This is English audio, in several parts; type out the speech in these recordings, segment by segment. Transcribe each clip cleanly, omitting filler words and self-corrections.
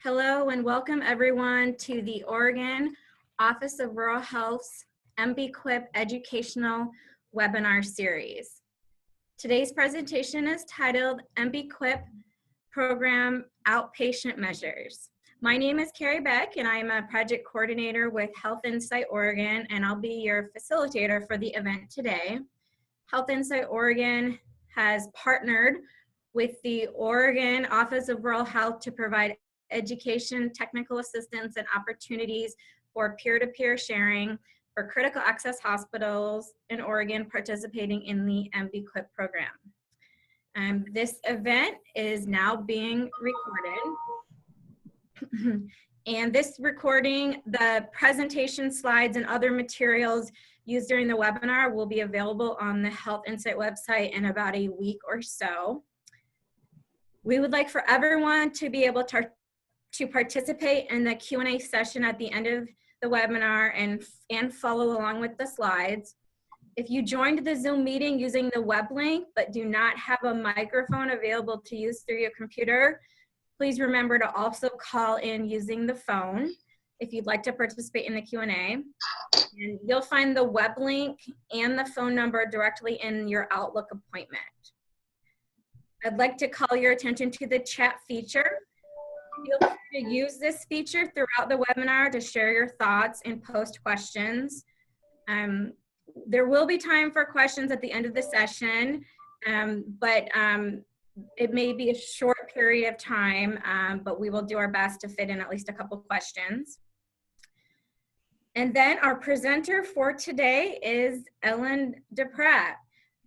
Hello and welcome everyone to the Oregon Office of Rural Health's MBQIP educational webinar series. Today's presentation is titled MBQIP Program Outpatient Measures. My name is Carrie Beck and I'm a project coordinator with Health Insight Oregon, and I'll be your facilitator for the event today. Health Insight Oregon has partnered with the Oregon Office of Rural Health to provide education, technical assistance, and opportunities for peer-to-peer sharing for critical access hospitals in Oregon participating in the MBQIP program. This event is now being recorded. And this recording, the presentation slides and other materials used during the webinar will be available on the Health Insight website in about a week or so. We would like for everyone to be able to participate in the Q&A session at the end of the webinar and follow along with the slides. If you joined the Zoom meeting using the web link but do not have a microphone available to use through your computer, please remember to also call in using the phone if you'd like to participate in the Q&A. And you'll find the web link and the phone number directly in your Outlook appointment. I'd like to call your attention to the chat feature. Feel free to use this feature throughout the webinar to share your thoughts and post questions. There will be time for questions at the end of the session, but it may be a short period of time, but we will do our best to fit in at least a couple questions. And then our presenter for today is Ellen DePratt.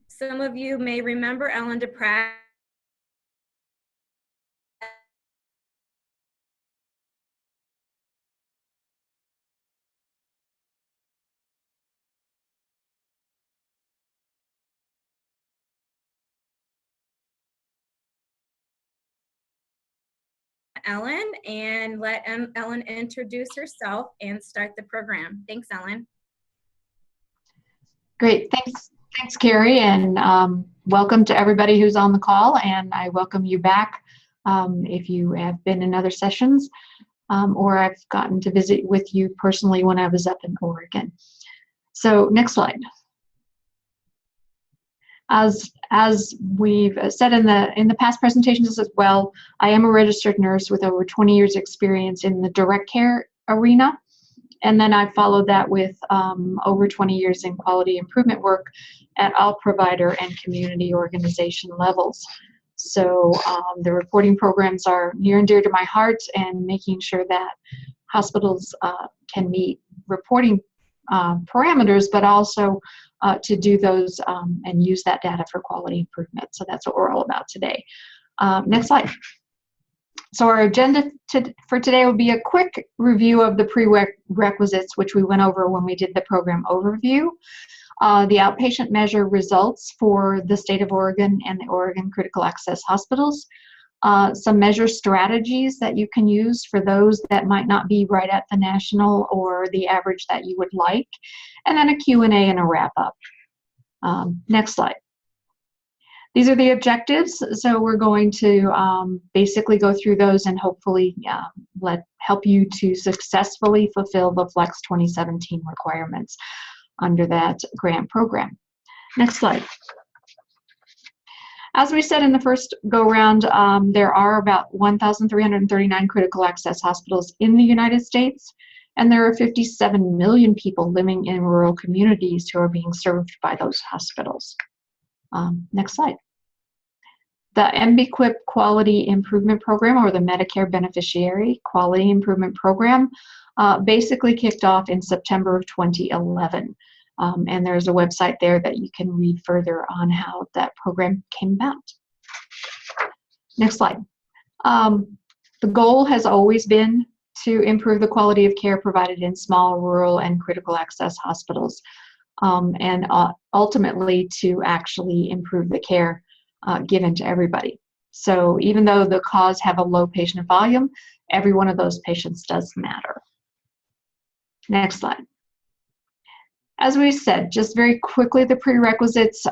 Some of you may remember Ellen DePratt. Ellen and let Ellen introduce herself and start the program. Thanks, Ellen. Great, thanks Carrie, and welcome to everybody who's on the call, and I welcome you back if you have been in other sessions or I've gotten to visit with you personally when I was up in Oregon. So next slide. As we've said in the past presentations as well, I am a registered nurse with over 20 years experience in the direct care arena, and then I followed that with over 20 years in quality improvement work at all provider and community organization levels. So the reporting programs are near and dear to my heart, and making sure that hospitals can meet reporting parameters, but also to do those and use that data for quality improvement. So that's what we're all about today. Next slide. So our agenda for today will be a quick review of the prerequisites, which we went over when we did the program overview, the outpatient measure results for the state of Oregon and the Oregon critical access hospitals, some measure strategies that you can use for those that might not be right at the national or the average that you would like, and then a Q&A and a wrap-up. Next slide. These are the objectives, so we're going to basically go through those and hopefully help you to successfully fulfill the Flex 2017 requirements under that grant program. Next slide. As we said in the first go-round, there are about 1,339 critical access hospitals in the United States, and there are 57 million people living in rural communities who are being served by those hospitals. Next slide. The MBQIP Quality Improvement Program, or the Medicare Beneficiary Quality Improvement Program, basically kicked off in September of 2011. And there's a website there that you can read further on how that program came about. Next slide. The goal has always been to improve the quality of care provided in small, rural, and critical access hospitals, and ultimately to actually improve the care given to everybody. So even though the cause have a low patient volume, every one of those patients does matter. Next slide. As we said, just very quickly, the prerequisites,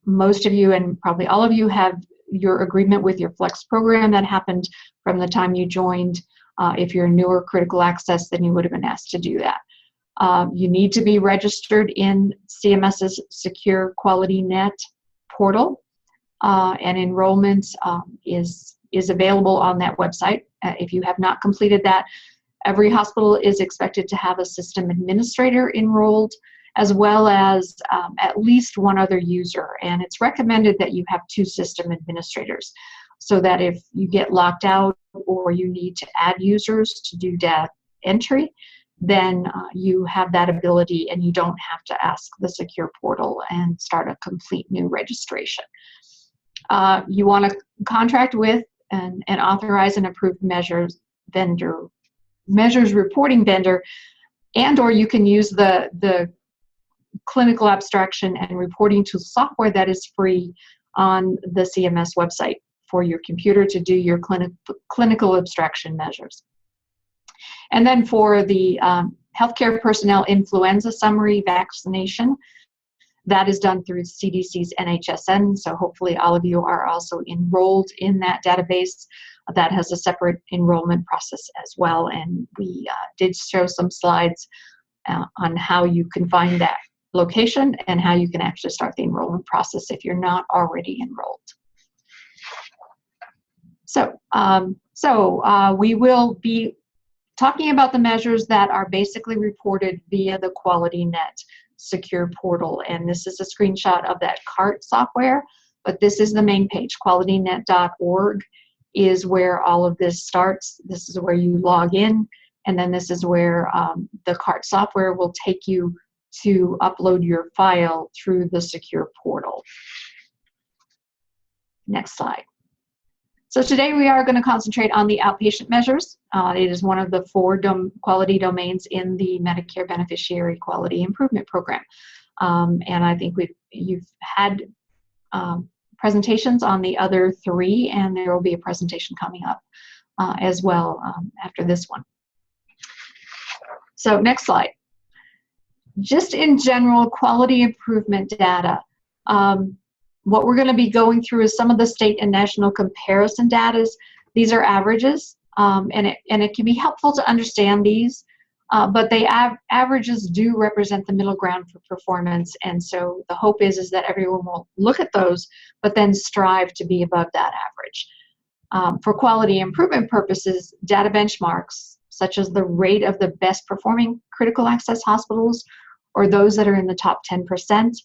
most of you and probably all of you have your agreement with your Flex program that happened from the time you joined If you're newer critical access, then you would have been asked to do that. You need to be registered in CMS's Secure Quality Net portal, and enrollment is available on that website. If you have not completed that, every hospital is expected to have a system administrator enrolled, as well as at least one other user. And it's recommended that you have 2 system administrators, so that if you get locked out or you need to add users to do data entry, then you have that ability and you don't have to ask the secure portal and start a complete new registration. You want to contract with and authorize an approved measures reporting vendor, and or you can use the clinical abstraction and reporting tool software that is free on the CMS website for your computer to do your clinical abstraction measures. And then for the healthcare personnel influenza summary vaccination, that is done through CDC's NHSN, so hopefully all of you are also enrolled in that database. That has a separate enrollment process as well, and we did show some slides on how you can find that location and how you can actually start the enrollment process if you're not already enrolled. So we will be talking about the measures that are basically reported via the QualityNet secure portal, and this is a screenshot of that CART software, but this is the main page. QualityNet.org is where all of this starts. This is where you log in, and then this is where the CART software will take you to upload your file through the secure portal. Next slide. So today we are going to concentrate on the outpatient measures. It is one of the 4 quality domains in the Medicare Beneficiary Quality Improvement Program. And I think you've had presentations on the other 3, and there will be a presentation coming up as well after this one. So next slide. Just in general, quality improvement data. What we're going to be going through is some of the state and national comparison data. These are averages, and it can be helpful to understand these, but averages do represent the middle ground for performance, and so the hope is that everyone will look at those, but then strive to be above that average. For quality improvement purposes, data benchmarks, such as the rate of the best performing critical access hospitals or those that are in the top 10%,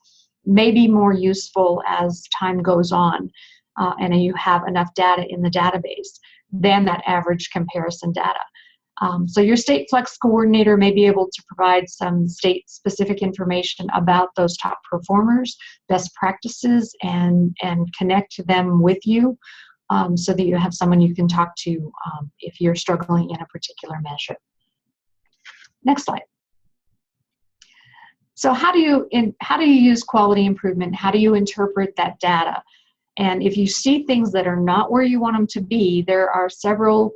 may be more useful as time goes on and you have enough data in the database than that average comparison data. So your state flex coordinator may be able to provide some state-specific information about those top performers, best practices, and connect them with you so that you have someone you can talk to if you're struggling in a particular measure. Next slide. So how do you use quality improvement? How do you interpret that data? And if you see things that are not where you want them to be, there are several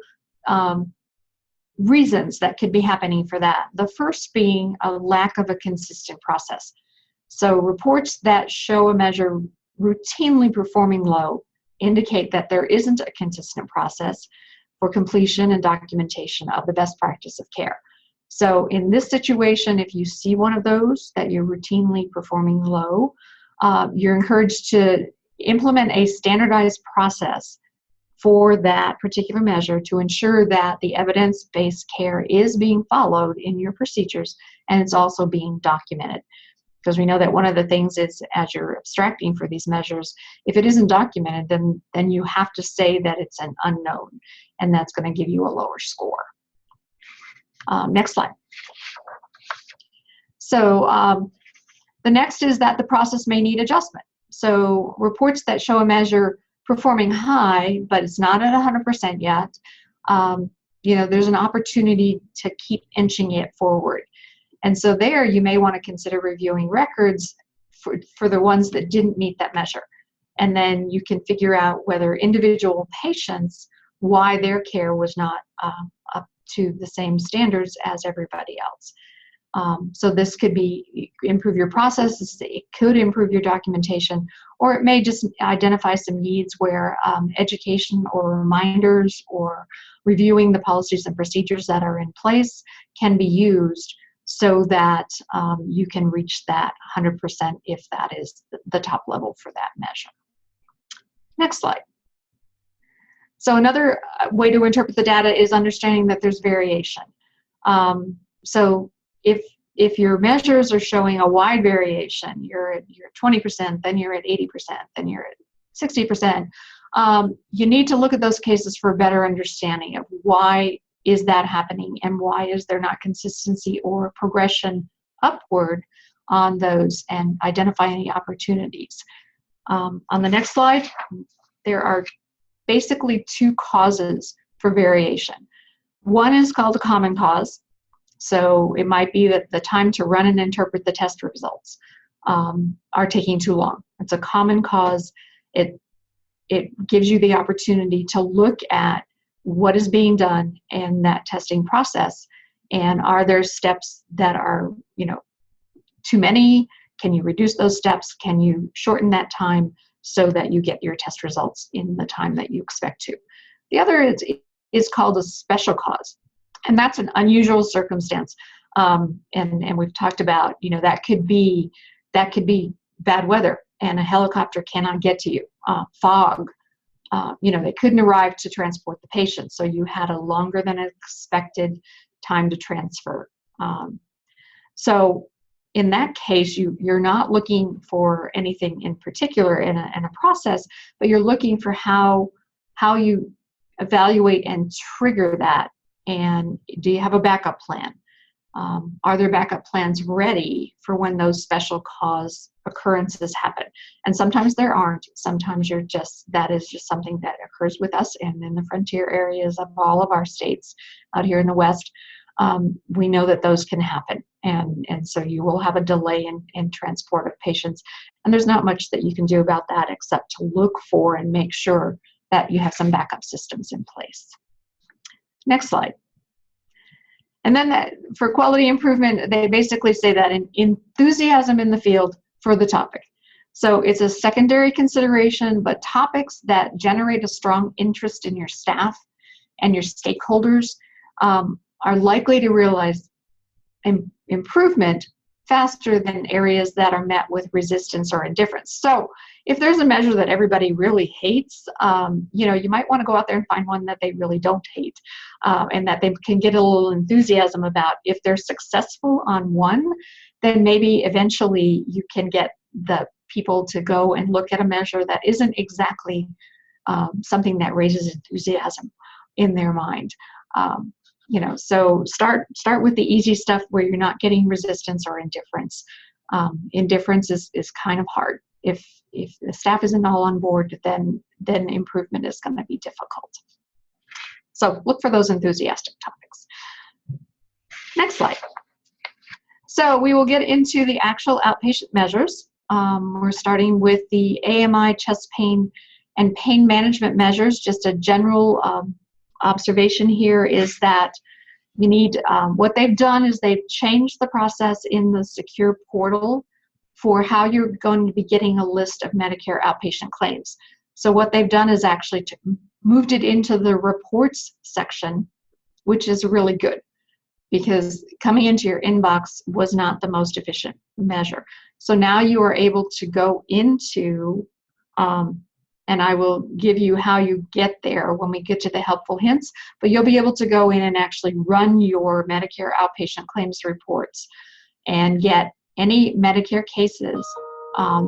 reasons that could be happening for that. The first being a lack of a consistent process. So reports that show a measure routinely performing low indicate that there isn't a consistent process for completion and documentation of the best practice of care. So in this situation, if you see one of those that you're routinely performing low, you're encouraged to implement a standardized process for that particular measure to ensure that the evidence-based care is being followed in your procedures and it's also being documented. Because we know that one of the things is, as you're abstracting for these measures, if it isn't documented, then you have to say that it's an unknown, and that's going to give you a lower score. Next slide. So the next is that the process may need adjustment. So reports that show a measure performing high, but it's not at 100% yet, there's an opportunity to keep inching it forward. And so there you may want to consider reviewing records for the ones that didn't meet that measure. And then you can figure out whether individual patients, why their care was not up to the same standards as everybody else. So this could be improve your processes, it could improve your documentation, or it may just identify some needs where education or reminders or reviewing the policies and procedures that are in place can be used so that you can reach that 100% if that is the top level for that measure. Next slide. So another way to interpret the data is understanding that there's variation. So if your measures are showing a wide variation, you're at 20%, then you're at 80%, then you're at 60%, you need to look at those cases for a better understanding of why is that happening and why is there not consistency or progression upward on those, and identify any opportunities. On the next slide, there are basically two causes for variation. One is called a common cause. So it might be that the time to run and interpret the test results are taking too long. It's a common cause. It gives you the opportunity to look at what is being done in that testing process, and are there steps that are, too many? Can you reduce those steps? Can you shorten that time so that you get your test results in the time that you expect to? The other is called a special cause. And that's an unusual circumstance, and we've talked about, that could be bad weather and a helicopter cannot get to you, fog, they couldn't arrive to transport the patient, so you had a longer than expected time to transfer. So in that case, you're not looking for anything in particular in a process, but you're looking for how you evaluate and trigger that. And do you have a backup plan? Are there backup plans ready for when those special cause occurrences happen? And sometimes there aren't. Sometimes that is just something that occurs with us and in the frontier areas of all of our states out here in the West. We know that those can happen. And so you will have a delay in transport of patients. And there's not much that you can do about that except to look for and make sure that you have some backup systems in place. Next slide. And then for quality improvement, they basically say that enthusiasm in the field for the topic. So it's a secondary consideration, but topics that generate a strong interest in your staff and your stakeholders are likely to realize improvement faster than areas that are met with resistance or indifference. So if there's a measure that everybody really hates, you might want to go out there and find one that they really don't hate, and that they can get a little enthusiasm about. If they're successful on one, then maybe eventually you can get the people to go and look at a measure that isn't exactly something that raises enthusiasm in their mind. So start with the easy stuff where you're not getting resistance or indifference. Indifference is kind of hard. If the staff isn't all on board, then improvement is going to be difficult. So look for those enthusiastic topics. Next slide. So we will get into the actual outpatient measures. We're starting with the AMI chest pain and pain management measures. Just a general observation here is that you need, what they've done is they've changed the process in the secure portal for how you're going to be getting a list of Medicare outpatient claims. So what they've done is actually moved it into the reports section, which is really good, because coming into your inbox was not the most efficient measure. So now you are able to go into, and I will give you how you get there when we get to the helpful hints, but you'll be able to go in and actually run your Medicare outpatient claims reports and get any Medicare cases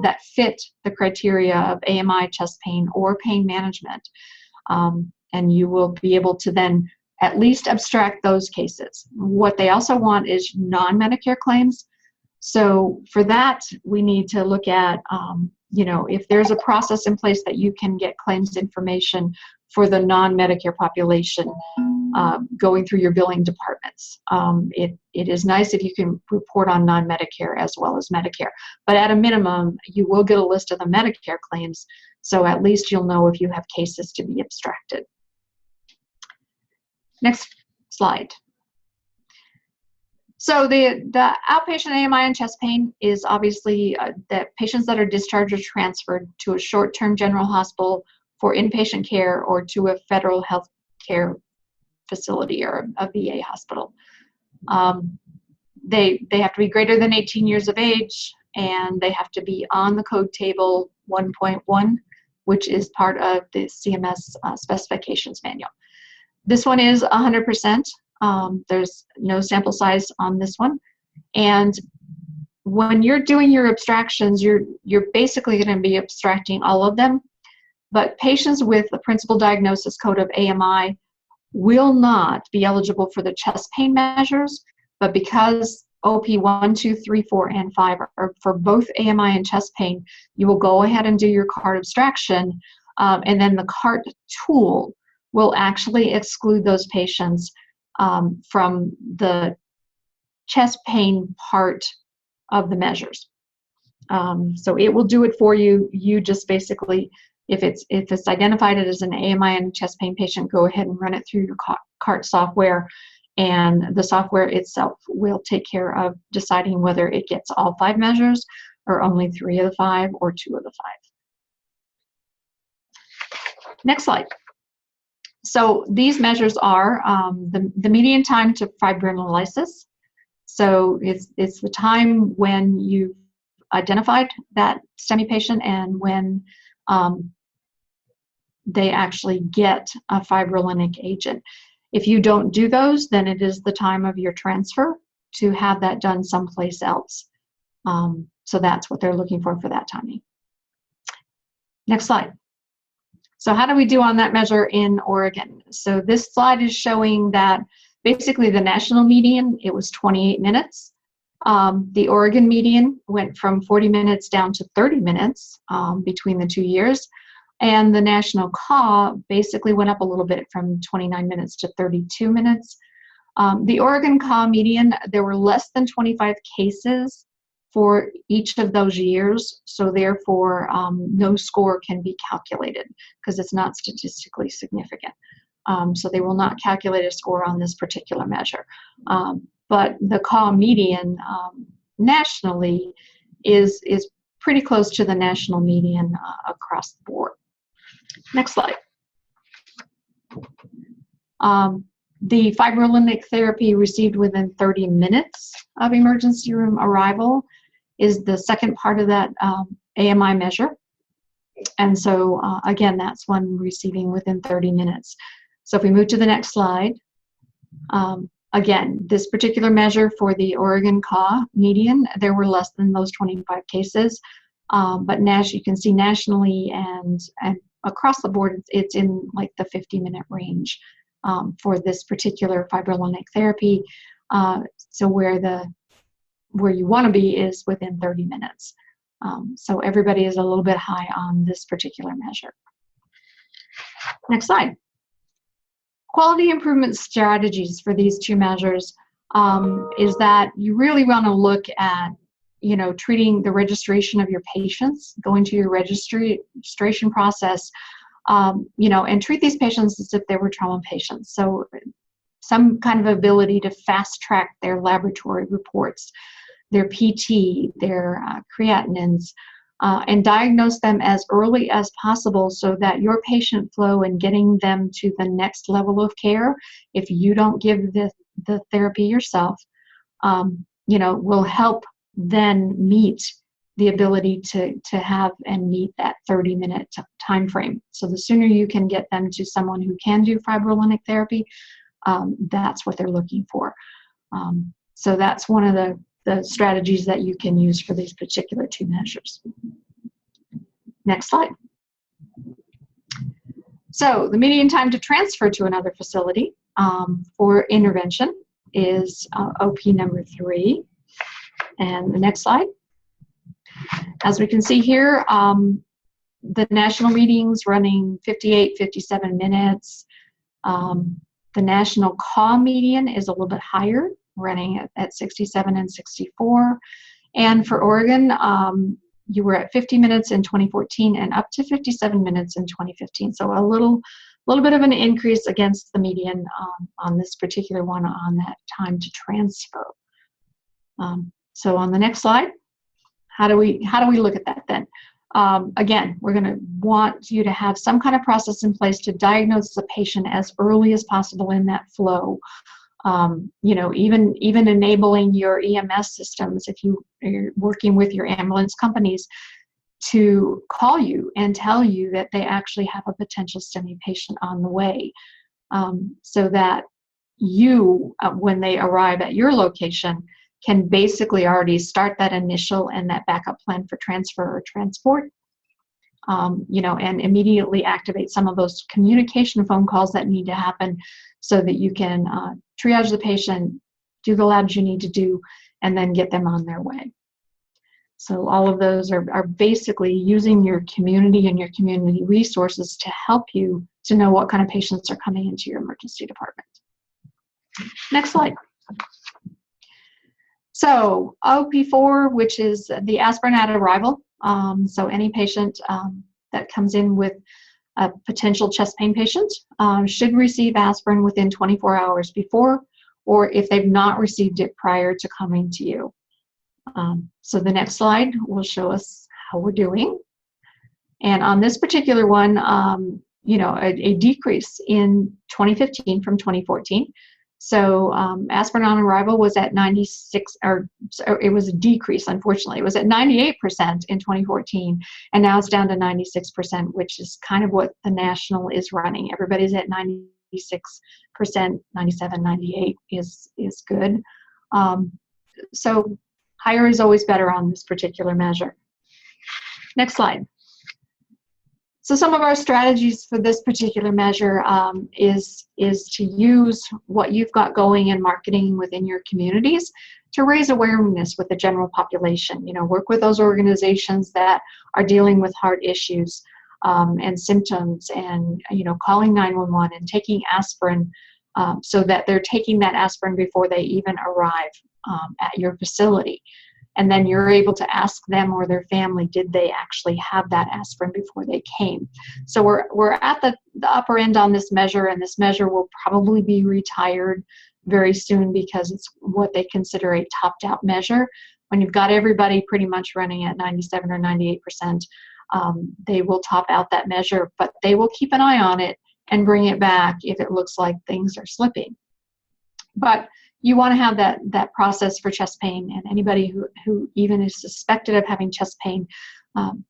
that fit the criteria of AMI, chest pain, or pain management. And you will be able to then at least abstract those cases. What they also want is non-Medicare claims. So for that, we need to look at, if there's a process in place that you can get claims information for the non-Medicare population going through your billing departments. It is nice if you can report on non-Medicare as well as Medicare. But at a minimum, you will get a list of the Medicare claims, so at least you'll know if you have cases to be abstracted. Next slide. So the outpatient AMI and chest pain is obviously that patients that are discharged or transferred to a short-term general hospital for inpatient care or to a federal health care facility or a VA hospital. They have to be greater than 18 years of age, and they have to be on the code table 1.1, which is part of the CMS specifications manual. This one is 100%. There's no sample size on this one. And when you're doing your abstractions, you're basically going to be abstracting all of them. But patients with a principal diagnosis code of AMI will not be eligible for the chest pain measures, but because OP 1, 2, 3, 4, and 5 are for both AMI and chest pain, you will go ahead and do your cart abstraction, and then the cart tool will actually exclude those patients from the chest pain part of the measures. So it will do it for you. You just basically, if it's identified as an AMI and chest pain patient, go ahead and run it through your cart software, and the software itself will take care of deciding whether it gets all 5 measures or only 3 of the 5 or 2 of the 5. Next slide. So these measures are the median time to fibrinolysis. So it's the time when you've identified that STEMI patient and when they actually get a fibrinolytic agent. If you don't do those, then it is the time of your transfer to have that done someplace else. So that's what they're looking for that timing. Next slide. So how do we do on that measure in Oregon? So this slide is showing that basically the national median, it was 28 minutes. The Oregon median went from 40 minutes down to 30 minutes between the 2 years. And the national CAW basically went up a little bit from 29 minutes to 32 minutes. The Oregon CAW median, there were less than 25 cases for each of those years, so therefore no score can be calculated because it's not statistically significant. So they will not calculate a score on this particular measure. But the CAW median nationally is pretty close to the national median across the board. Next slide. The fibrinolytic therapy received within 30 minutes of emergency room arrival is the second part of that AMI measure. And so again, that's one receiving within 30 minutes. So if we move to the next slide, again, this particular measure for the Oregon CAW median, there were less than those 25 cases. But you can see nationally and across the board, it's in like the 50-minute range for this particular fibrinolytic therapy. So where you want to be is within 30 minutes. So everybody is a little bit high on this particular measure. Next slide. Quality improvement strategies for these 2 measures is that you really want to look at treating the registration of your patients, going to your registration process, and treat these patients as if they were trauma patients. So some kind of ability to fast track their laboratory reports, their PT, their creatinines, and diagnose them as early as possible so that your patient flow and getting them to the next level of care, if you don't give the therapy yourself, will help then meet the ability to have and meet that 30-minute time frame. So the sooner you can get them to someone who can do fibrinolytic therapy, that's what they're looking for. So that's one of the strategies that you can use for these particular 2 measures. Next slide. So the median time to transfer to another facility for intervention is OP number 3. And the next slide. As we can see here, the national meetings running 58, 57 minutes. The national CAW median is a little bit higher, running at 67 and 64. And for Oregon, you were at 50 minutes in 2014 and up to 57 minutes in 2015. So a little bit of an increase against the median on this particular one on that time to transfer. So on the next slide, how do we look at that then? Again, we're going to want you to have some kind of process in place to diagnose the patient as early as possible in that flow. You know, even enabling your EMS systems, if you're working with your ambulance companies, to call you and tell you that they actually have a potential STEMI patient on the way, so that you, when they arrive at your location, can basically already start that initial and that backup plan for transfer or transport, you know, and immediately activate some of those communication phone calls that need to happen so that you can triage the patient, do the labs you need to do, and then get them on their way. So all of those are basically using your community and your community resources to help you to know what kind of patients are coming into your emergency department. Next slide. So OP4, which is the aspirin at arrival. So any patient that comes in with a potential chest pain patient should receive aspirin within 24 hours before, or if they've not received it prior to coming to you. So the next slide will show us how we're doing. And on this particular one, you know, a decrease in 2015 from 2014. So aspirin on arrival was at 96, or it was a decrease, unfortunately. It was at 98% in 2014, and now it's down to 96%, which is kind of what the national is running. Everybody's at 96%, 97, 98 is good. So higher is always better on this particular measure. Next slide. So some of our strategies for this particular measure is to use what you've got going in marketing within your communities to raise awareness with the general population. You know, work with those organizations that are dealing with heart issues and symptoms, and, you know, calling 911 and taking aspirin so that they're taking that aspirin before they even arrive at your facility. And then you're able to ask them or their family, did they actually have that aspirin before they came? So we're at the upper end on this measure, and this measure will probably be retired very soon because it's what they consider a topped out measure. When you've got everybody pretty much running at 97 or 98%, they will top out that measure, but they will keep an eye on it and bring it back if it looks like things are slipping. But you want to have that process for chest pain, and anybody who even is suspected of having chest pain,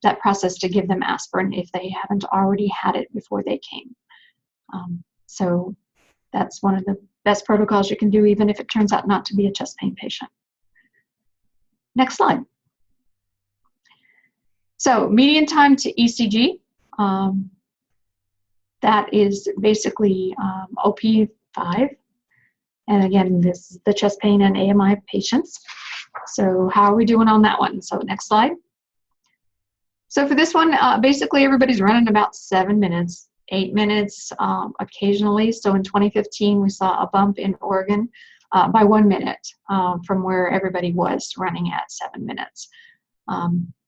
that process to give them aspirin if they haven't already had it before they came. So that's one of the best protocols you can do, even if it turns out not to be a chest pain patient. Next slide. So median time to ECG, that is basically OP5. And again, this is the chest pain and AMI patients. So how are we doing on that one? So next slide. So for this one, basically everybody's running about 7 minutes, 8 minutes occasionally. So in 2015, we saw a bump in Oregon by 1 minute from where everybody was running at 7 minutes.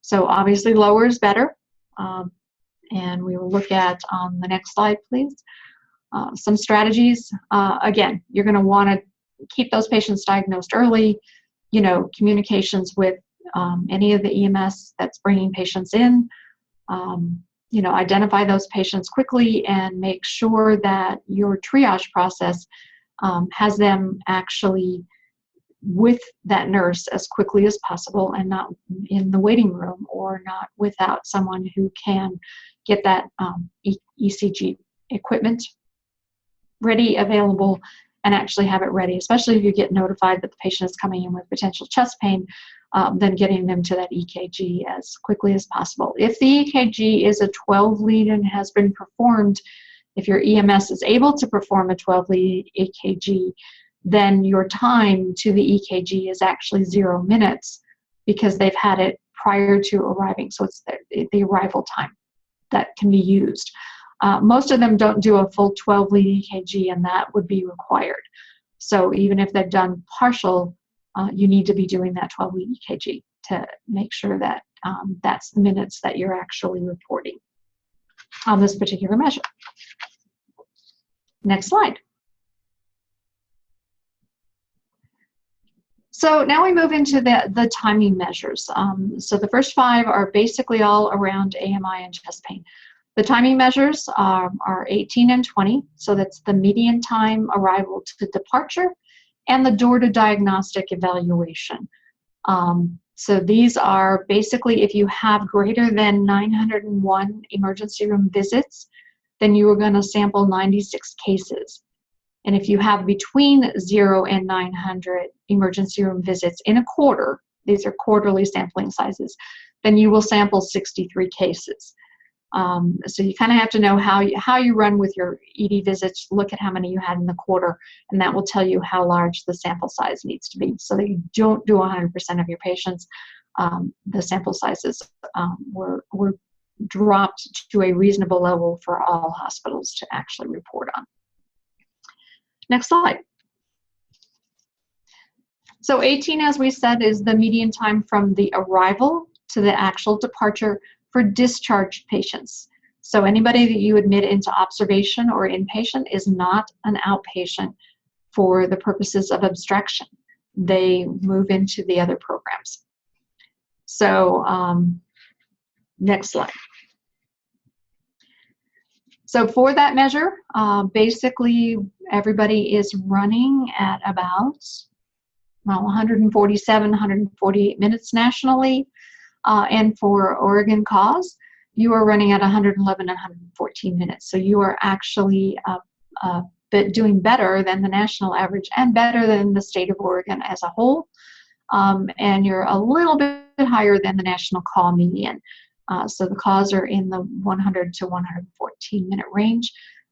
So obviously lower is better. And we will look at on the next slide, please. Some strategies. Again, you're going to want to keep those patients diagnosed early. You know, communications with any of the EMS that's bringing patients in. You know, identify those patients quickly and make sure that your triage process has them actually with that nurse as quickly as possible, and not in the waiting room, or not without someone who can get that ECG equipment ready, available, and actually have it ready, especially if you get notified that the patient is coming in with potential chest pain, then getting them to that EKG as quickly as possible. If the EKG is a 12 lead and has been performed, if your EMS is able to perform a 12 lead EKG, then your time to the EKG is actually 0 minutes because they've had it prior to arriving. So it's the arrival time that can be used. Most of them don't do a full 12 lead EKG, and that would be required. So even if they've done partial, you need to be doing that 12 lead EKG to make sure that that's the minutes that you're actually reporting on this particular measure. Next slide. So now we move into the timing measures. So the first 5 are basically all around AMI and chest pain. The timing measures are 18 and 20, so that's the median time arrival to departure and the door to diagnostic evaluation. So these are basically, if you have greater than 901 emergency room visits, then you are going to sample 96 cases. And if you have between 0 and 900 emergency room visits in a quarter, these are quarterly sampling sizes, then you will sample 63 cases. So you kind of have to know how you run with your ED visits, look at how many you had in the quarter, and that will tell you how large the sample size needs to be so that you don't do 100% of your patients. The sample sizes were dropped to a reasonable level for all hospitals to actually report on. Next slide. So 18, as we said, is the median time from the arrival to the actual departure for discharged patients. So anybody that you admit into observation or inpatient is not an outpatient for the purposes of abstraction. They move into the other programs. So next slide. So for that measure, basically everybody is running at about 147, 148 minutes nationally. And for Oregon cause, you are running at 111 and 114 minutes. So you are actually doing better than the national average and better than the state of Oregon as a whole. And you're a little bit higher than the national call median. So the calls are in the 100 to 114 minute range.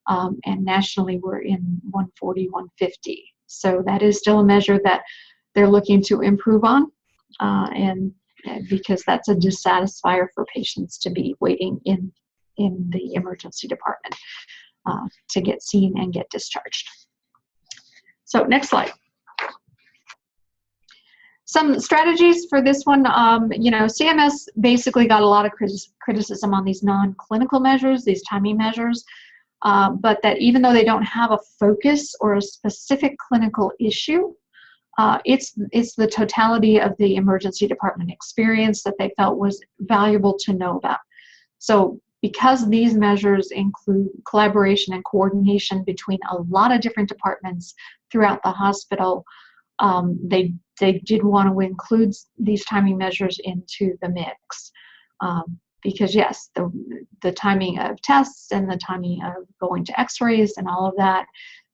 And nationally, we're in 140, 150. So that is still a measure that they're looking to improve on. And because that's a dissatisfier for patients to be waiting in the emergency department to get seen and get discharged. So next slide. Some strategies for this one, CMS basically got a lot of criticism on these non-clinical measures, these timing measures, but that even though they don't have a focus or a specific clinical issue, it's the totality of the emergency department experience that they felt was valuable to know about. So because these measures include collaboration and coordination between a lot of different departments throughout the hospital, they did want to include these timing measures into the mix. Because yes, the timing of tests and the timing of going to x-rays and all of that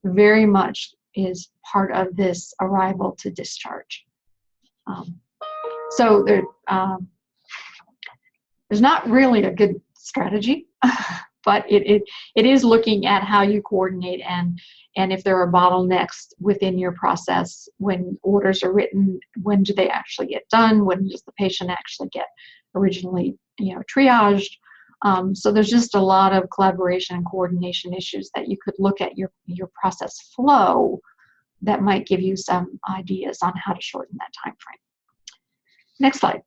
very much is part of this arrival to discharge. So there's not really a good strategy, but it is looking at how you coordinate and if there are bottlenecks within your process, when orders are written, when do they actually get done? When does the patient actually get originally, triaged? So there's just a lot of collaboration and coordination issues that you could look at your process flow that might give you some ideas on how to shorten that time frame. Next slide.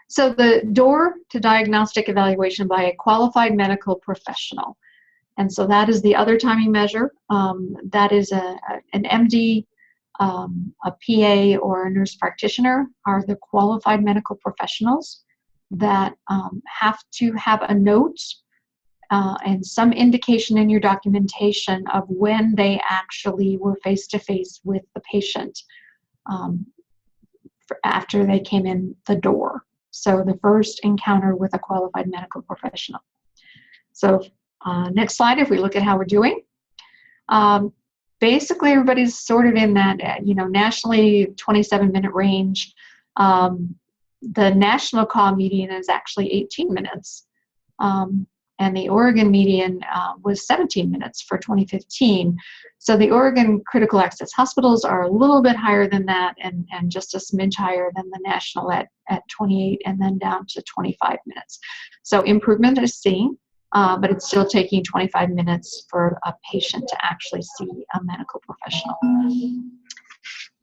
So the door to diagnostic evaluation by a qualified medical professional. And so that is the other timing measure. That is an MD, a PA, or a nurse practitioner are the qualified medical professionals that have to have a note and some indication in your documentation of when they actually were face-to-face with the patient after they came in the door. So the first encounter with a qualified medical professional. So next slide, if we look at how we're doing. Basically, everybody's sort of in that, nationally 27-minute range. The national call median is actually 18 minutes. And the Oregon median was 17 minutes for 2015. So the Oregon critical access hospitals are a little bit higher than that and just a smidge higher than the national at 28 and then down to 25 minutes. So improvement is seen, but it's still taking 25 minutes for a patient to actually see a medical professional.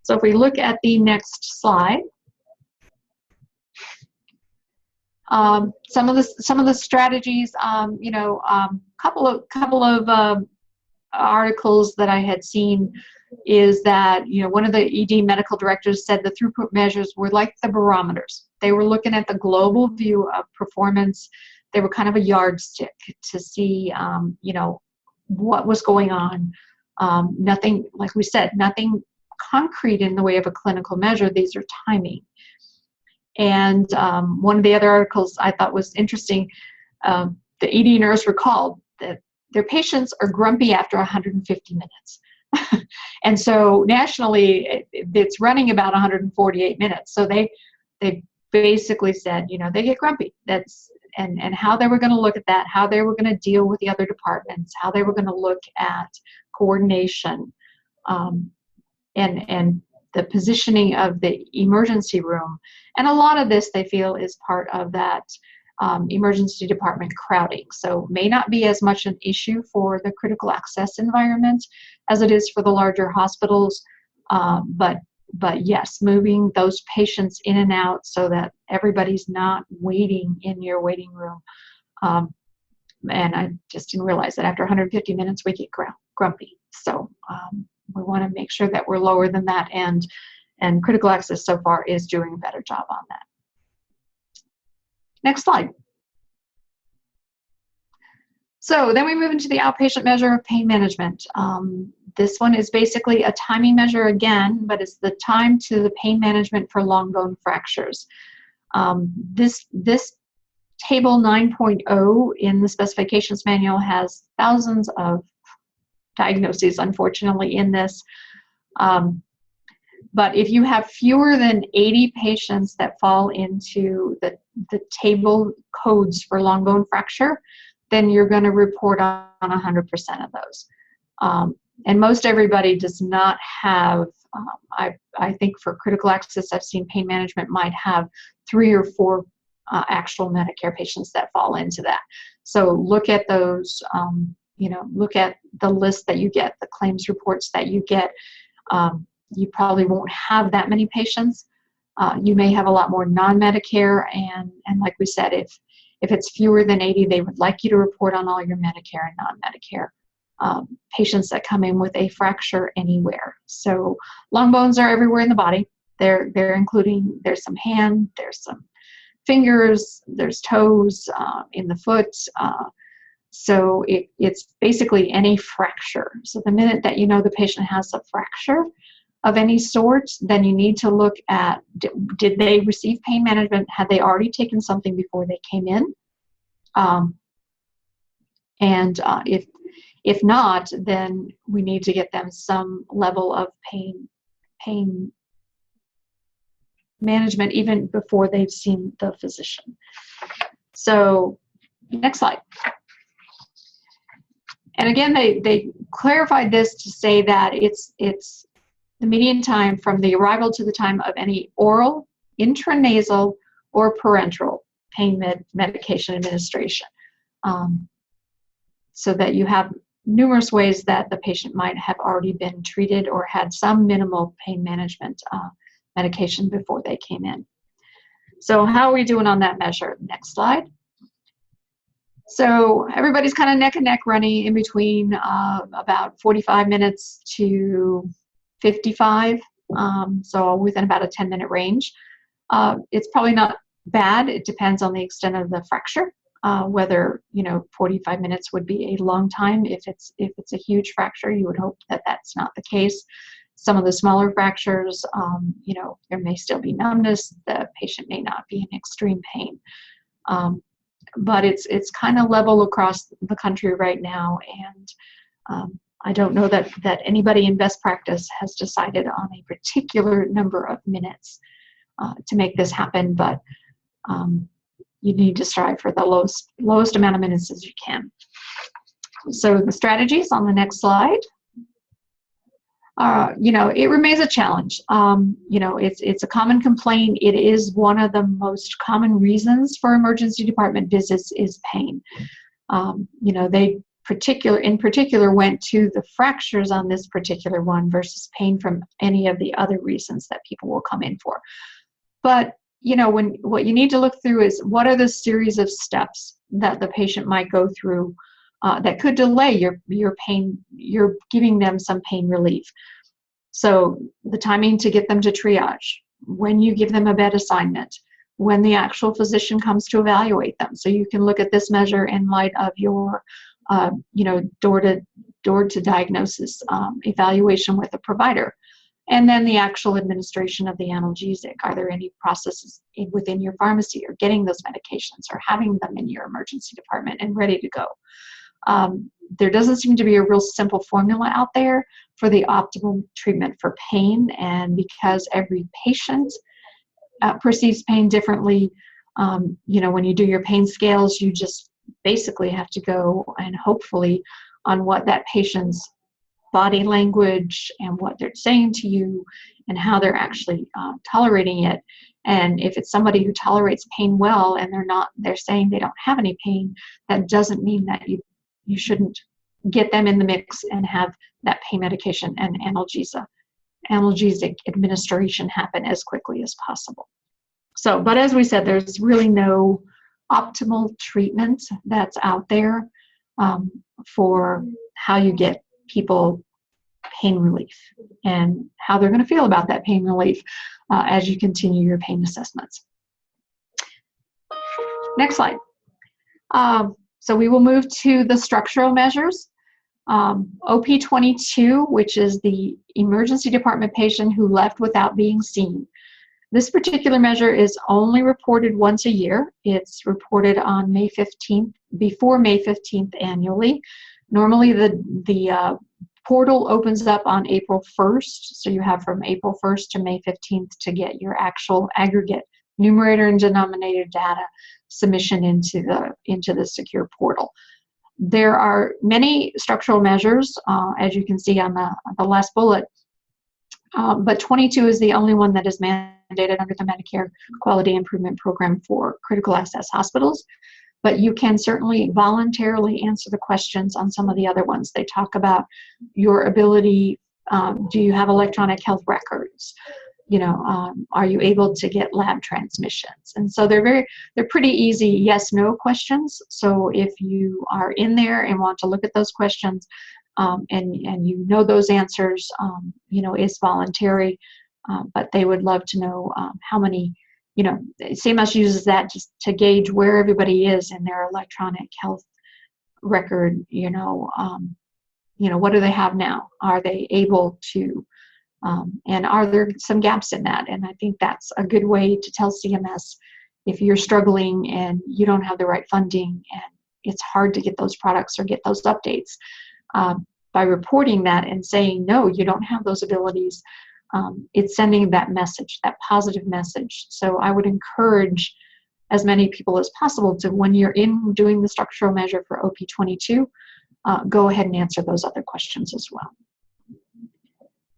So if we look at the next slide, some of the strategies, couple of articles that I had seen is that, you know, one of the ED medical directors said the throughput measures were like the barometers. They were looking at the global view of performance. They were kind of a yardstick to see, you know, what was going on. Nothing, like we said, nothing concrete in the way of a clinical measure. These are timing. And one of the other articles I thought was interesting, the ED nurse recalled that their patients are grumpy after 150 minutes. And so nationally, it's running about 148 minutes. So they basically said, you know, they get grumpy. That's and how they were going to look at that, how they were going to deal with the other departments, how they were going to look at coordination, and the positioning of the emergency room. And a lot of this they feel is part of that emergency department crowding. So may not be as much an issue for the critical access environment as it is for the larger hospitals, but yes, moving those patients in and out so that everybody's not waiting in your waiting room. And I just didn't realize that after 150 minutes we get grumpy. So we want to make sure that we're lower than that, and critical access so far is doing a better job on that. Next slide. So then we move into the outpatient measure of pain management. This one is basically a timing measure again, but it's the time to the pain management for long bone fractures. This table 9.0 in the specifications manual has thousands of diagnoses, unfortunately, in this. But if you have fewer than 80 patients that fall into the table codes for long bone fracture, then you're going to report on 100% of those. And most everybody does not have, I think for critical access, I've seen pain management might have 3 or 4 actual Medicare patients that fall into that. So look at those, you know, look at the list that you get, the claims reports that you get. You probably won't have that many patients. You may have a lot more non-Medicare, and like we said, if it's fewer than 80, they would like you to report on all your Medicare and non-Medicare patients that come in with a fracture anywhere. So long bones are everywhere in the body. They're including, there's some hand, there's some fingers, there's toes in the foot. So it's basically any fracture. So the minute that you know the patient has a fracture of any sort, then you need to look at, did they receive pain management? Had they already taken something before they came in? If not, then we need to get them some level of pain management even before they've seen the physician. So next slide. And again, they clarified this to say that it's the median time from the arrival to the time of any oral, intranasal, or parenteral pain medication administration. So that you have numerous ways that the patient might have already been treated or had some minimal pain management medication before they came in. So how are we doing on that measure? Next slide. So everybody's kind of neck and neck running in between about 45 minutes to 55, so within about a 10-minute range. It's probably not bad. It depends on the extent of the fracture, whether, you know, 45 minutes would be a long time. If it's a huge fracture, you would hope that that's not the case. Some of the smaller fractures, you know, there may still be numbness. The patient may not be in extreme pain. But it's kind of level across the country right now, and I don't know that anybody in best practice has decided on a particular number of minutes to make this happen, but you need to strive for the lowest amount of minutes as you can. So the strategies on the next slide. You know, it remains a challenge. You know, it's a common complaint. It is one of the most common reasons for emergency department visits is pain. You know, they in particular went to the fractures on this particular one versus pain from any of the other reasons that people will come in for. But, you know, what you need to look through is what are the series of steps that the patient might go through that could delay your pain. You're giving them some pain relief. So the timing to get them to triage, when you give them a bed assignment, when the actual physician comes to evaluate them. So you can look at this measure in light of your, door to diagnosis evaluation with a provider. And then the actual administration of the analgesic. Are there any processes within your pharmacy or getting those medications or having them in your emergency department and ready to go? There doesn't seem to be a real simple formula out there for the optimal treatment for pain. And because every patient perceives pain differently, when you do your pain scales, you just basically have to go and hopefully on what that patient's body language and what they're saying to you and how they're actually tolerating it. And if it's somebody who tolerates pain well and they're saying they don't have any pain, that doesn't mean that you shouldn't get them in the mix and have that pain medication and analgesic administration happen as quickly as possible. So, but as we said, there's really no optimal treatment that's out there for how you get people pain relief and how they're going to feel about that pain relief as you continue your pain assessments. Next slide. So we will move to the structural measures. OP22, which is the emergency department patient who left without being seen. This particular measure is only reported once a year. It's reported on May 15th, before May 15th annually. Normally the portal opens up on April 1st, so you have from April 1st to May 15th to get your actual aggregate numerator and denominator data submission into the secure portal. There are many structural measures, as you can see on the last bullet, but 22 is the only one that is mandated under the Medicare Quality Improvement Program for critical access hospitals. But you can certainly voluntarily answer the questions on some of the other ones. They talk about your ability, do you have electronic health records? Are you able to get lab transmissions? And so they're pretty easy yes/no questions. So if you are in there and want to look at those questions and you know those answers, it's voluntary, but they would love to know how many. CMS uses that just to gauge where everybody is in their electronic health record. What do they have now? Are they able to? And are there some gaps in that? And I think that's a good way to tell CMS if you're struggling and you don't have the right funding and it's hard to get those products or get those updates. By reporting that and saying, no, you don't have those abilities, it's sending that message, that positive message. So I would encourage as many people as possible to, when you're in doing the structural measure for OP22, go ahead and answer those other questions as well.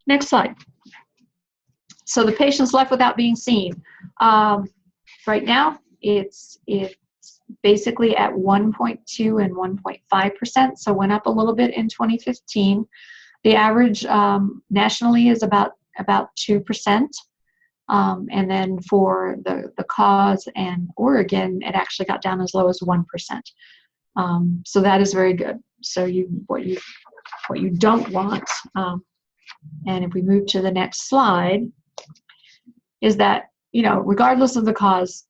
Next slide. So the patient's left without being seen. Right now, it's basically at 1.2 and 1.5%, so went up a little bit in 2015. The average nationally is about 2%. And then for the cause and Oregon, it actually got down as low as 1%. So that is very good. So what you don't want, and if we move to the next slide, is that, regardless of the cause,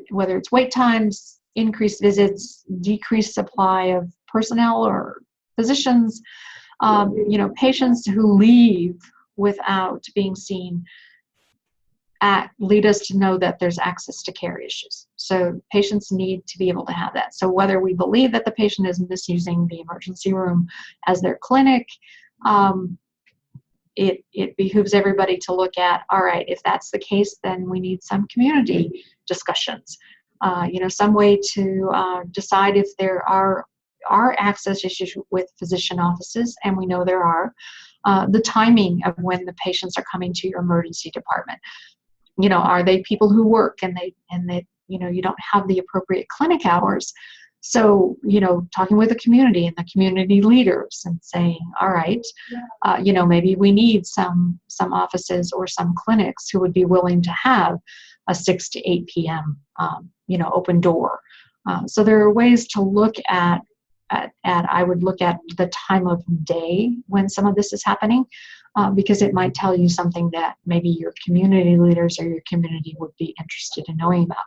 whether it's wait times, increased visits, decreased supply of personnel or physicians, patients who leave without being seen lead us to know that there's access to care issues. So patients need to be able to have that. So whether we believe that the patient is misusing the emergency room as their clinic, it behooves everybody to look at, all right, if that's the case, then we need some community discussions, some way to decide if there are access issues with physician offices, and we know there are, the timing of when the patients are coming to your emergency department. Are they people who work and they you don't have the appropriate clinic hours? So, talking with the community and the community leaders and saying, all right, maybe we need some offices or some clinics who would be willing to have a 6 to 8 p.m., open door. So there are ways to look at I would look at the time of day when some of this is happening, because it might tell you something that maybe your community leaders or your community would be interested in knowing about.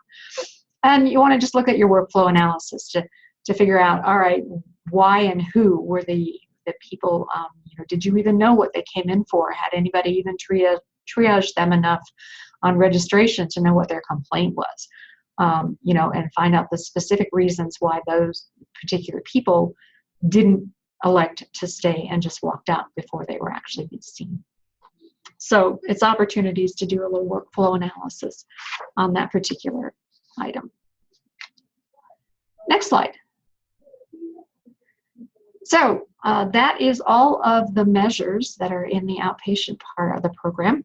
And you want to just look at your workflow analysis to figure out, all right, why and who were the people, did you even know what they came in for? Had anybody even triaged them enough on registration to know what their complaint was? And find out the specific reasons why those particular people didn't elect to stay and just walked out before they were actually being seen. So it's opportunities to do a little workflow analysis on that particular item. Next slide. So that is all of the measures that are in the outpatient part of the program.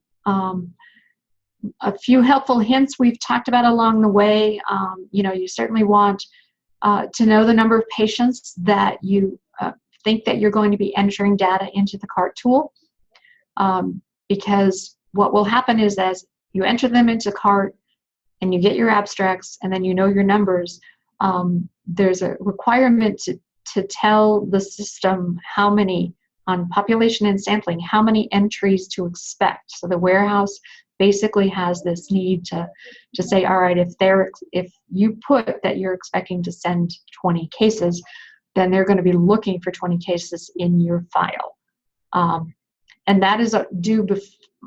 A few helpful hints we've talked about along the way. You certainly want to know the number of patients that you think that you're going to be entering data into the CART tool, because what will happen is as you enter them into CART and you get your abstracts and then you know your numbers, there's a requirement to tell the system how many, on population and sampling, how many entries to expect. So the warehouse basically has this need to say, all right, if you put that you're expecting to send 20 cases, then they're going to be looking for 20 cases in your file. And that is due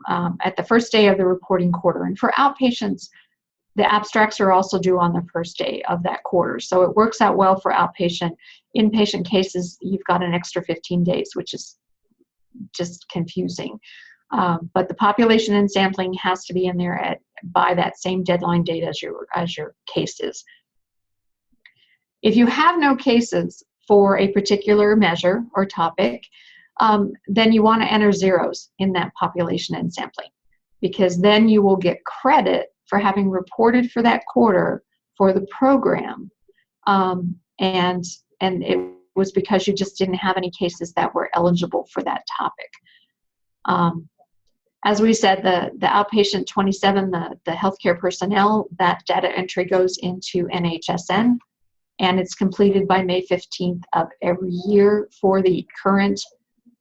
at the first day of the reporting quarter. And for outpatients, the abstracts are also due on the first day of that quarter. So it works out well for outpatient. Inpatient cases, you've got an extra 15 days, which is just confusing. But the population and sampling has to be in there by that same deadline date as your cases. If you have no cases for a particular measure or topic, then you want to enter zeros in that population and sampling, because then you will get credit for having reported for that quarter for the program, and it was because you just didn't have any cases that were eligible for that topic. As we said, the outpatient 27, the healthcare personnel, that data entry goes into NHSN, and it's completed by May 15th of every year for the current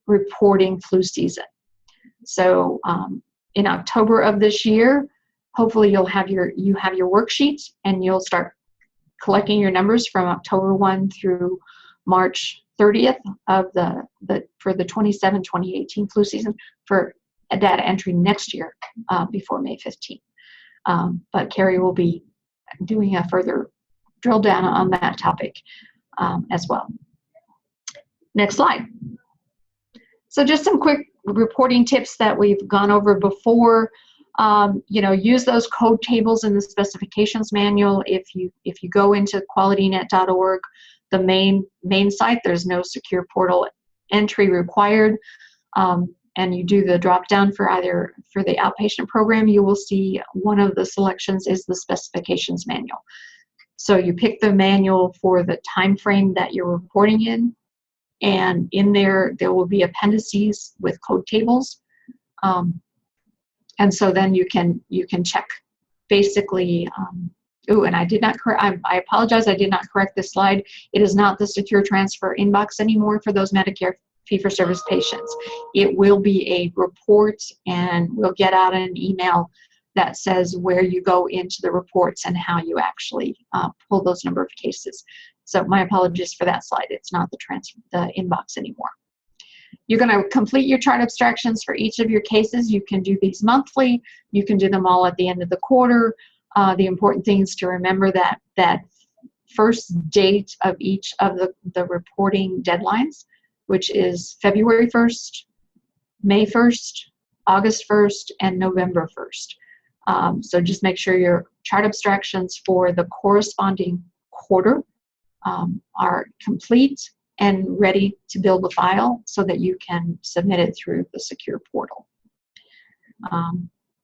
reporting flu season. So in October of this year, hopefully you have your worksheets and you'll start collecting your numbers from October 1 through March 30th of for the 27-2018 flu season for a data entry next year before May 15th. But Carrie will be doing a further drill down on that topic as well. Next slide. So just some quick reporting tips that we've gone over before. Use those code tables in the specifications manual. If you go into qualitynet.org, the main site, there's no secure portal entry required, and you do the drop down for the outpatient program, you will see one of the selections is the specifications manual. So you pick the manual for the time frame that you're reporting in, and in there will be appendices with code tables. And so then you can check basically, and I did not correct, I apologize, I did not correct this slide. It is not the secure transfer inbox anymore for those Medicare fee-for-service patients. It will be a report, and we'll get out an email that says where you go into the reports and how you actually pull those number of cases. So my apologies for that slide. It's not the inbox anymore. You're going to complete your chart abstractions for each of your cases. You can do these monthly. You can do them all at the end of the quarter. The important thing is to remember that first date of each of the reporting deadlines, which is February 1st, May 1st, August 1st, and November 1st. So just make sure your chart abstractions for the corresponding quarter are complete and ready to build the file so that you can submit it through the secure portal.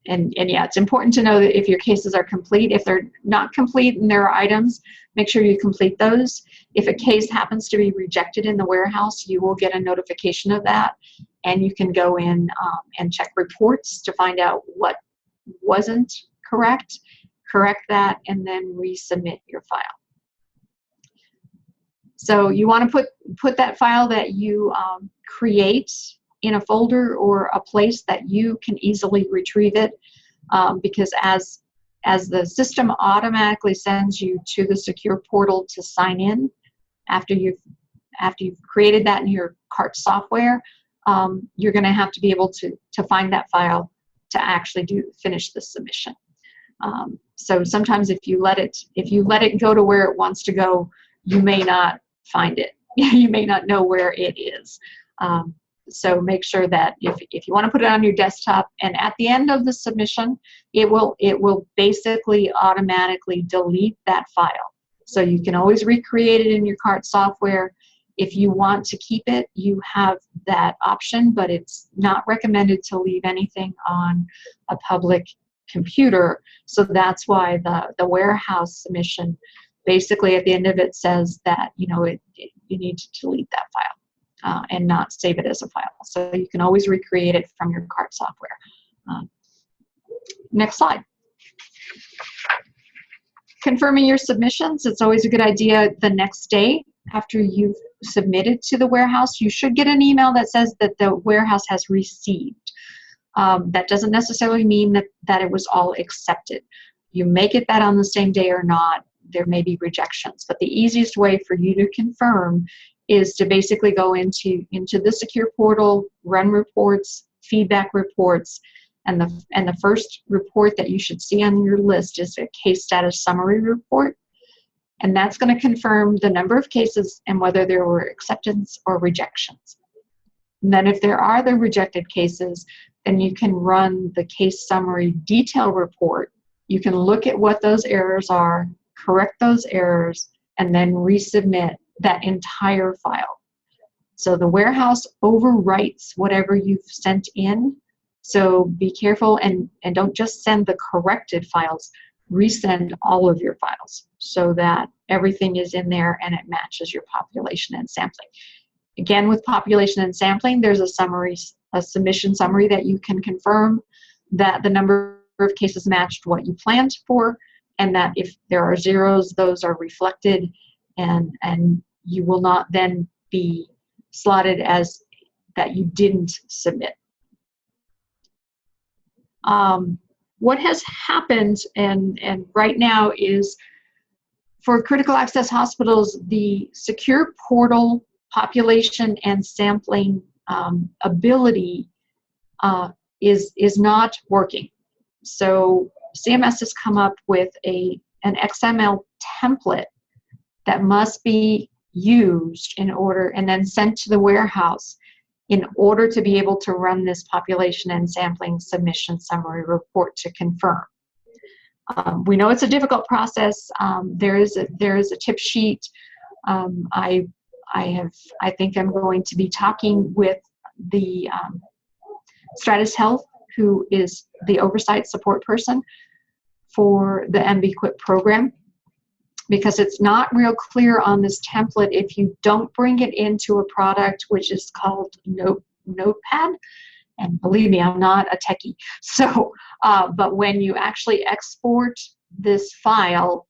And yeah, it's important to know that if your cases are complete, if they're not complete and there are items, make sure you complete those. If a case happens to be rejected in the warehouse, you will get a notification of that, and you can go in and check reports to find out what wasn't correct that, and then resubmit your file. So you want to put that file that you create in a folder or a place that you can easily retrieve it, because as the system automatically sends you to the secure portal to sign in after you've created that in your CART software, you're going to have to be able to find that file to actually finish the submission. So sometimes if you let it go to where it wants to go, you may not find it. You may not know where it is. So make sure that if you want to put it on your desktop, and at the end of the submission, it will basically automatically delete that file. So you can always recreate it in your CART software. If you want to keep it, you have that option, but it's not recommended to leave anything on a public computer. So that's why the warehouse submission, basically at the end of it, says that you need to delete that file and not save it as a file. So you can always recreate it from your CART software. Next slide. Confirming your submissions. It's always a good idea the next day after you've submitted to the warehouse. You should get an email that says that the warehouse has received. That doesn't necessarily mean that it was all accepted. You may get that on the same day or not. There may be rejections, but the easiest way for you to confirm is to basically go into the secure portal, run reports, feedback reports, and the first report that you should see on your list is a case status summary report. And that's going to confirm the number of cases and whether there were acceptance or rejections. And then if there are the rejected cases, then you can run the case summary detail report. You can look at what those errors are, correct those errors, and then resubmit that entire file. So the warehouse overwrites whatever you've sent in. So be careful and don't just send the corrected files. Resend all of your files so that everything is in there and it matches your population and sampling. Again, with population and sampling, there's a submission summary that you can confirm that the number of cases matched what you planned for, and that if there are zeros, those are reflected, and you will not then be slotted as that you didn't submit. What has happened and right now is for critical access hospitals, the secure portal population and sampling ability is not working. So CMS has come up with an XML template that must be used in order and then sent to the warehouse in order to be able to run this population and sampling submission summary report to confirm. We know it's a difficult process. There is a tip sheet. I think I'm going to be talking with the Stratus Health, who is the oversight support person for the MBQIP program, because it's not real clear on this template if you don't bring it into a product which is called Notepad. And believe me, I'm not a techie. So, but when you actually export this file,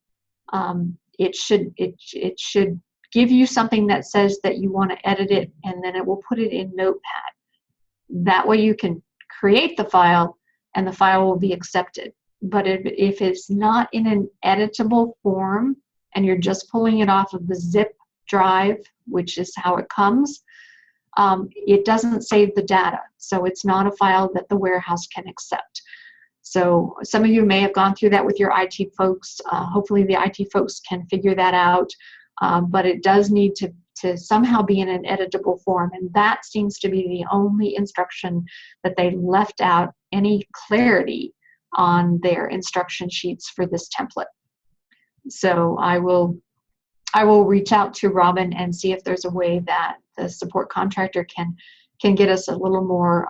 it should give you something that says that you want to edit it, and then it will put it in Notepad. That way you can create the file, and the file will be accepted. But if it's not in an editable form, and you're just pulling it off of the zip drive, which is how it comes, it doesn't save the data. So it's not a file that the warehouse can accept. So some of you may have gone through that with your IT folks. Hopefully the IT folks can figure that out. But it does need to somehow be in an editable form. And that seems to be the only instruction that they left out any clarity on their instruction sheets for this template. So I will reach out to Robin and see if there's a way that the support contractor can get us a little more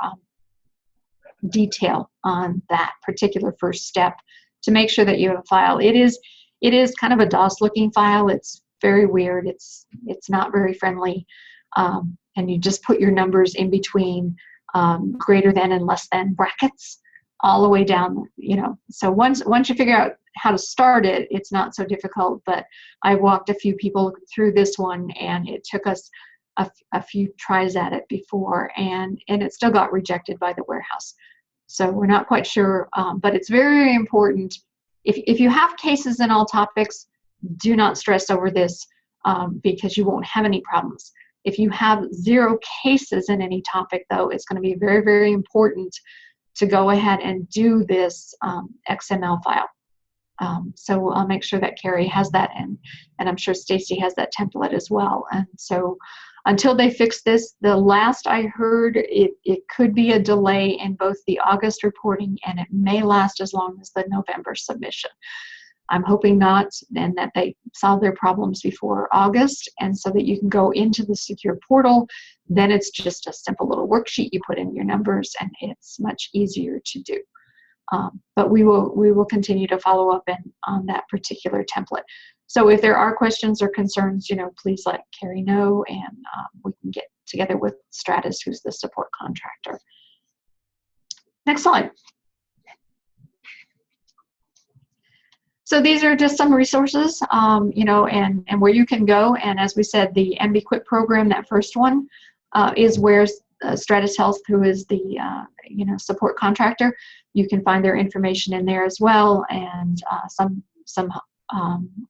detail on that particular first step to make sure that you have a file. It is kind of a DOS looking file. It's very weird. It's not very friendly, and you just put your numbers in between greater than and less than brackets all the way down. So once you figure out how to start it, it's not so difficult, but I walked a few people through this one, and it took us a few tries at it before, and it still got rejected by the warehouse. So we're not quite sure, but it's very, very important. If you have cases in all topics, do not stress over this, because you won't have any problems. If you have 0 cases in any topic, though, it's going to be very, very important to go ahead and do this XML file. So I'll make sure that Carrie has that, and I'm sure Stacy has that template as well. And so until they fix this, the last I heard, it could be a delay in both the August reporting, and it may last as long as the November submission. I'm hoping not, and that they solve their problems before August, and so that you can go into the secure portal. Then it's just a simple little worksheet. You put in your numbers, and it's much easier to do. But we will continue to follow up on that particular template. So if there are questions or concerns, please let Carrie know, and we can get together with Stratus, who's the support contractor. Next slide. So these are just some resources, and where you can go. And as we said, the MBQIP program, that first one, is where Stratus Health, who is the support contractor, you can find their information in there as well. And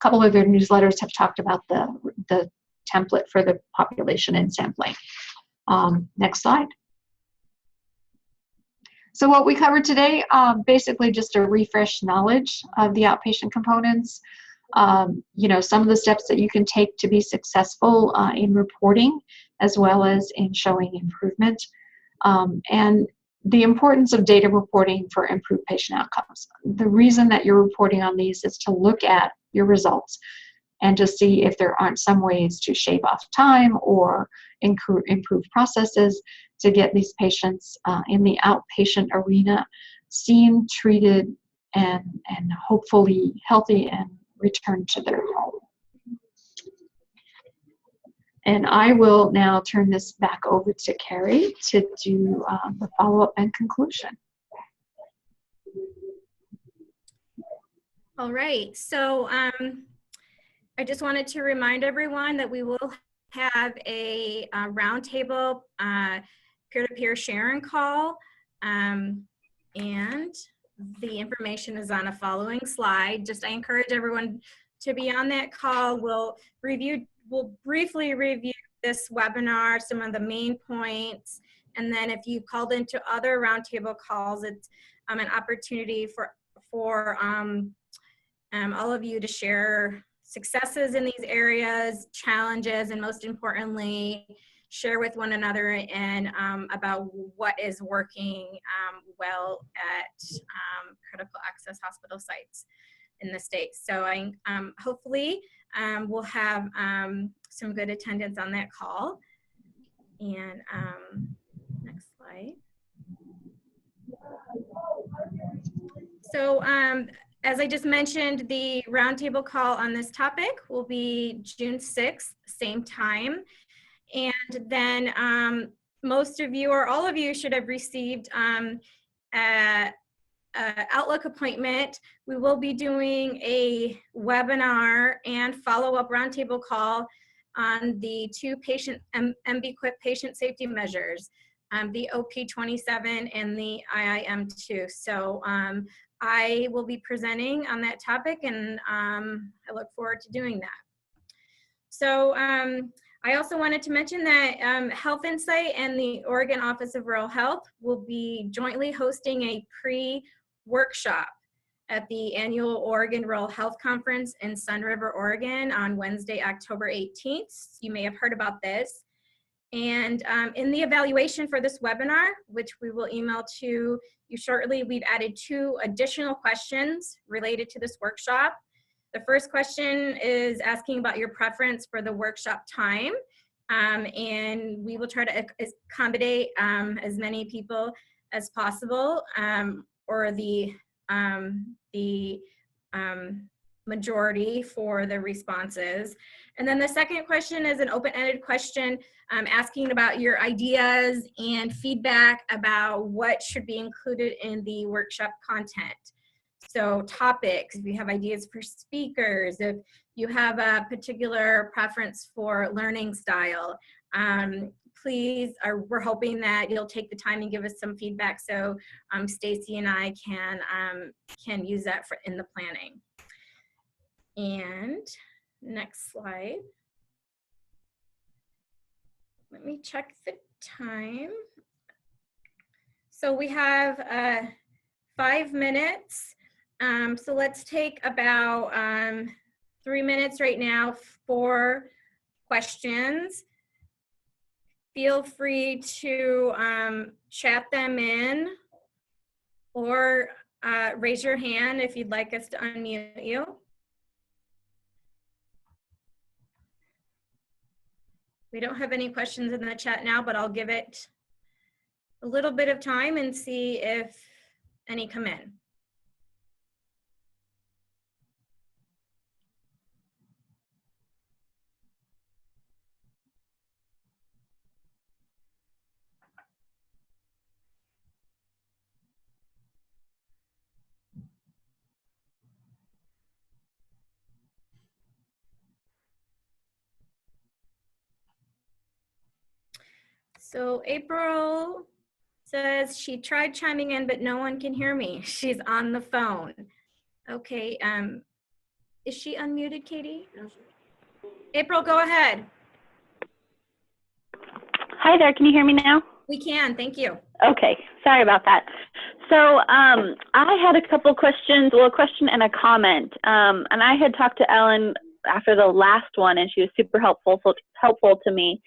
couple of their newsletters have talked about the template for the population and sampling. Next slide. So what we covered today, basically just a refresh knowledge of the outpatient components, some of the steps that you can take to be successful in reporting, as well as in showing improvement, and the importance of data reporting for improved patient outcomes. The reason that you're reporting on these is to look at your results and to see if there aren't some ways to shave off time or improve processes to get these patients in the outpatient arena seen, treated, and hopefully healthy and returned to their home. And I will now turn this back over to Carrie to do the follow-up and conclusion. All right, so I just wanted to remind everyone that we will have a roundtable peer-to-peer sharing call, and the information is on a following slide. I encourage everyone to be on that call. We'll briefly review this webinar, some of the main points, and then if you called into other roundtable calls, it's an opportunity for all of you to share successes in these areas, challenges, and most importantly, share with one another and about what is working well at critical access hospital sites in the States. So hopefully we'll have some good attendance on that call. And next slide. So as I just mentioned, the roundtable call on this topic will be June 6th, same time. And then most of you or all of you should have received an Outlook appointment. We will be doing a webinar and follow-up roundtable call on the 2 MBQIP patient safety measures, the OP27 and the IIM2. So I will be presenting on that topic, and I look forward to doing that. So I also wanted to mention that Health Insight and the Oregon Office of Rural Health will be jointly hosting a pre-workshop at the annual Oregon Rural Health Conference in Sun River, Oregon on Wednesday, October 18th. You may have heard about this. And in the evaluation for this webinar, which we will email to you shortly, we've added 2 additional questions related to this workshop. The first question is asking about your preference for the workshop time, and we will try to accommodate as many people as possible, or the majority for the responses. And then the second question is an open-ended question asking about your ideas and feedback about what should be included in the workshop content. So topics, if you have ideas for speakers, if you have a particular preference for learning style, please, we're hoping that you'll take the time and give us some feedback so Stacy and I can use that in the planning. And next slide. Let me check the time. So we have 5 minutes. So let's take about 3 minutes right now for questions. Feel free to chat them in or raise your hand if you'd like us to unmute you. We don't have any questions in the chat now, but I'll give it a little bit of time and see if any come in. So April says she tried chiming in, but no one can hear me. She's on the phone. Okay, is she unmuted, Katie? April, go ahead. Hi there, can you hear me now? We can, thank you. Okay, sorry about that. So I had a couple questions, well, a question and a comment. And I had talked to Ellen after the last one, and she was super helpful to me.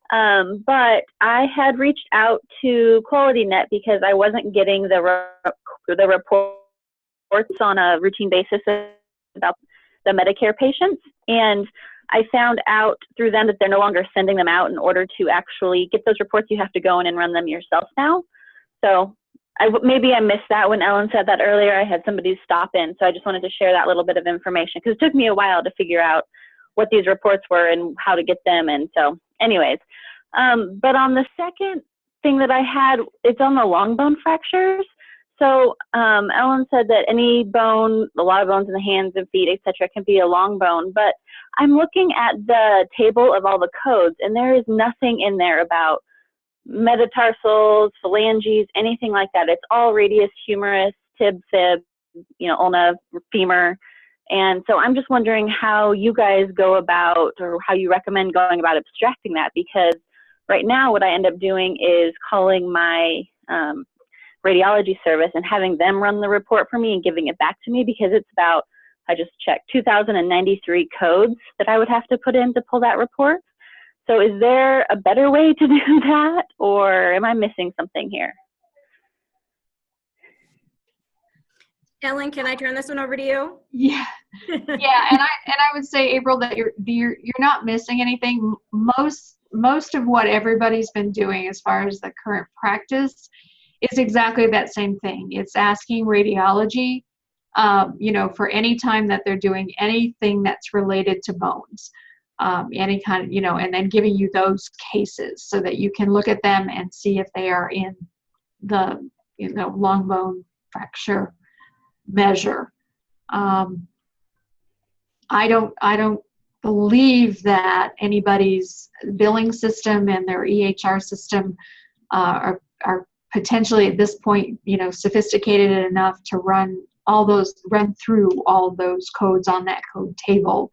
But I had reached out to QualityNet because I wasn't getting the reports on a routine basis about the Medicare patients. And I found out through them that they're no longer sending them out. In order to actually get those reports, you have to go in and run them yourself now. So maybe I missed that when Ellen said that earlier. I had somebody stop in. So I just wanted to share that little bit of information because it took me a while to figure out what these reports were and how to get them. And so anyways, but on the second thing that I had, it's on the long bone fractures. So Ellen said that any bone, a lot of bones in the hands and feet, etc., can be a long bone. But I'm looking at the table of all the codes, and there is nothing in there about metatarsals, phalanges, anything like that. It's all radius, humerus, tib, fib, ulna, femur. And so I'm just wondering how you guys go about, or how you recommend going about abstracting that, because right now what I end up doing is calling my radiology service and having them run the report for me and giving it back to me, because it's about, I just checked, 2,093 codes that I would have to put in to pull that report. So is there a better way to do that, or am I missing something here? Ellen, can I turn this one over to you? Yeah, yeah, and I would say, April, that you're not missing anything. Most of what everybody's been doing as far as the current practice is exactly that same thing. It's asking radiology, for any time that they're doing anything that's related to bones, any kind of, and then giving you those cases so that you can look at them and see if they are in the, long bone fracture measure. I don't believe that anybody's billing system and their EHR system are potentially at this point, sophisticated enough to run through all those codes on that code table,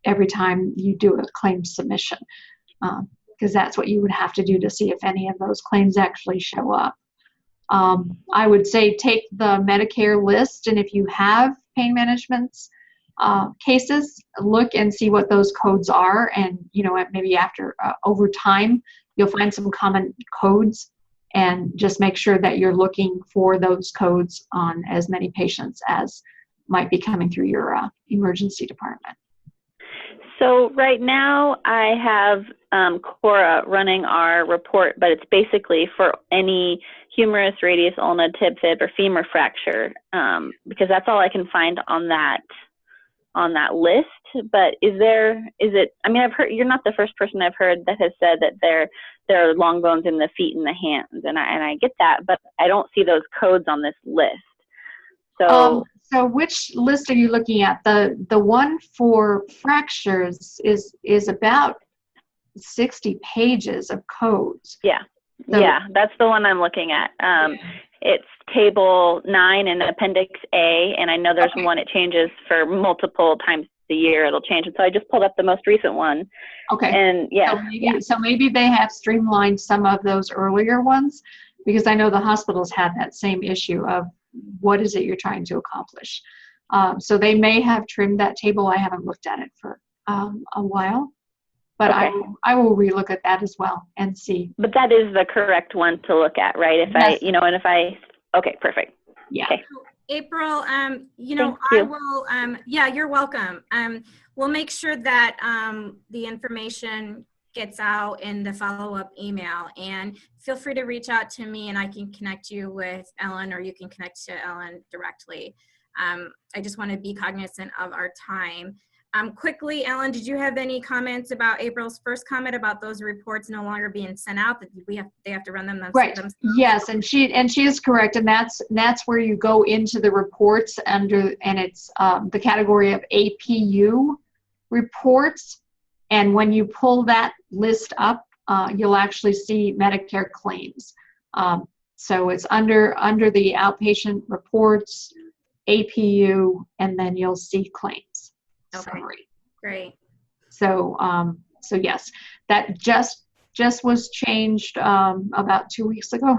every time you do a claim submission, because that's what you would have to do to see if any of those claims actually show up. I would say take the Medicare list, and if you have pain management's cases, look and see what those codes are, and maybe after over time you'll find some common codes, and just make sure that you're looking for those codes on as many patients as might be coming through your emergency department. So right now I have Cora running our report, but it's basically for any humerus, radius, ulna, tib, fib, or femur fracture, because that's all I can find on that list. But I've heard, you're not the first person I've heard that has said that there are long bones in the feet and the hands, and I get that, but I don't see those codes on this list. So, so which list are you looking at? The one for fractures is about 60 pages of codes. yeah, So, yeah, that's the one I'm looking at. It's table 9 in Appendix A, and I know there's one, it changes for multiple times a year, it'll change. And so I just pulled up the most recent one. okay. And yeah. So maybe they have streamlined some of those earlier ones, because I know the hospitals had that same issue of what is it you're trying to accomplish. So they may have trimmed that table. I haven't looked at it for a while, but Okay. I will relook at that as well and see. But that is the correct one to look at, right? If Yes. Okay, perfect. Yeah. Okay. April, you know, Thank you. I will, yeah, you're welcome. We'll make sure that the information gets out in the follow-up email, and feel free to reach out to me and I can connect you with Ellen, or you can connect to Ellen directly. I just want to be cognizant of our time. Quickly, Ellen, did you have any comments about April's first comment about those reports no longer being sent out, that they have to run them themselves? Right. Yes, and she is correct, and that's where you go into the reports under, and it's the category of APU reports, and when you pull that list up, you'll actually see Medicare claims. So it's under the outpatient reports, APU, and then you'll see claims. Okay, summary. Great. So so yes, that just was changed about 2 weeks ago.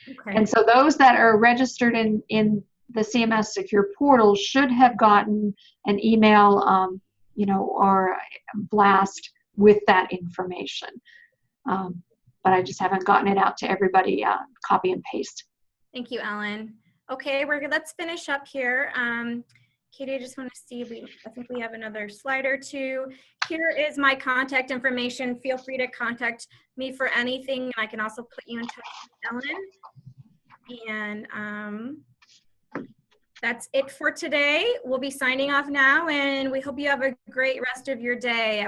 Okay. And so those that are registered in the CMS Secure Portal should have gotten an email, you know, or a blast with that information. But I just haven't gotten it out to everybody, copy and paste. Thank you, Ellen. Okay, let's finish up here. Katie, I just want to see, I think we have another slide or two. Here is my contact information. Feel free to contact me for anything. I can also put you in touch with Ellen. And that's it for today. We'll be signing off now, and we hope you have a great rest of your day.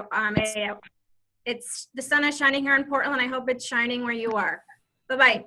The sun is shining here in Portland. I hope it's shining where you are. Bye-bye.